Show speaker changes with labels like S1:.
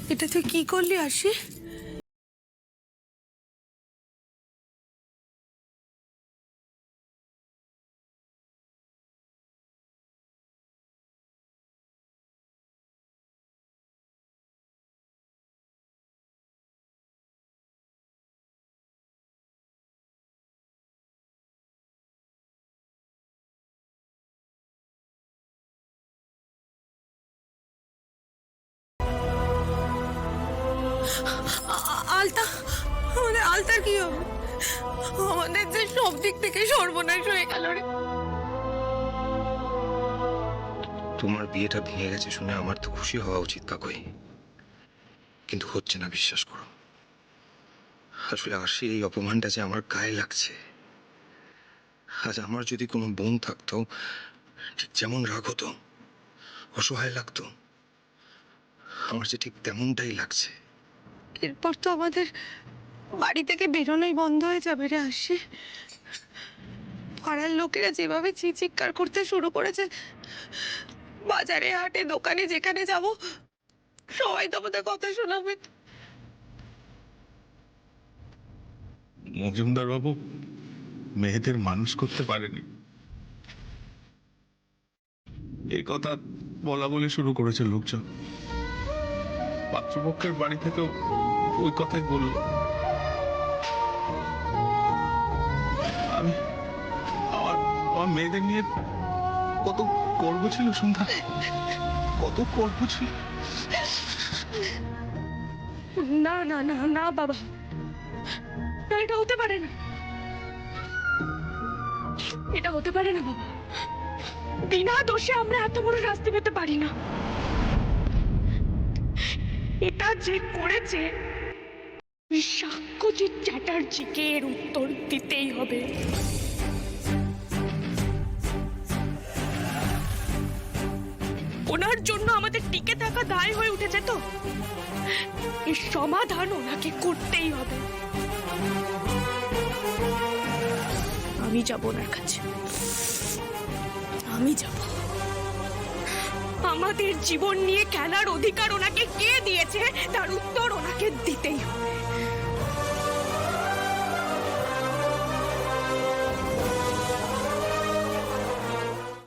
S1: এটা তুই কি করলি আশি? আলতা, আমাদের আলতার কি হবে? আমাদের যে সব দিক থেকে সর্বনাশ হয়ে গেল রে।
S2: তোমার বিয়েটা ভেঙে গেছে শুনে আমার তো খুশি হওয়া উচিত কাকুই, কিন্তু হচ্ছে না, বিশ্বাস করো। আসলে আশির এই অপমানটা যে আমার গায়ে লাগছে। আজ আমার যদি কোনো বোন থাকতো, ঠিক যেমন রাগ হতো, অসহায় লাগতো, আমার যে ঠিক তেমনটাই লাগছে।
S1: এরপর তো আমাদের বাড়ি থেকে বেরোনোই বন্ধ হয়ে যাবে রে আশি। পাড়ার লোকেরা যেভাবে চিৎকার করতে শুরু করেছে, বাজারে হাটে দোকানে যেখানে যাব সবাই তো আমাদের কথা শোনাবে।
S3: মজুমদার বাবু মেয়েদের মানুষ করতে পারেনি, এই কথা বলা বলে শুরু করেছে লোকজন। পাত্রপক্ষের বাড়ি থেকেও ওই কথাই বলল। আমি আমার আমার মেয়েদের নিয়ে কত গর্ব ছিল সন্ধ্যা, কত গর্ব ছিল।
S1: না না না না বাবা, না, এটা হতে পারে না, এটা হতে পারে না বাবা। বিনা দোষে আমরা এত বড় শাস্তি পেতে পারি না। এটা যে করেছে সাক্ষ্যজিৎ চ্যাটার্জিকে এর উত্তর দিতেই হবে। ওনার জন্য আমাদের টিকে থাকা দায় হয়ে উঠেছে, তো এর সমাধান ওনাকে করতেই হবে। আমি যাব ওনার কাছে, আমি যাব। আমাদের জীবন নিয়ে খেলার অধিকার ওনাকে কে দিয়েছে তার উত্তর ওনাকে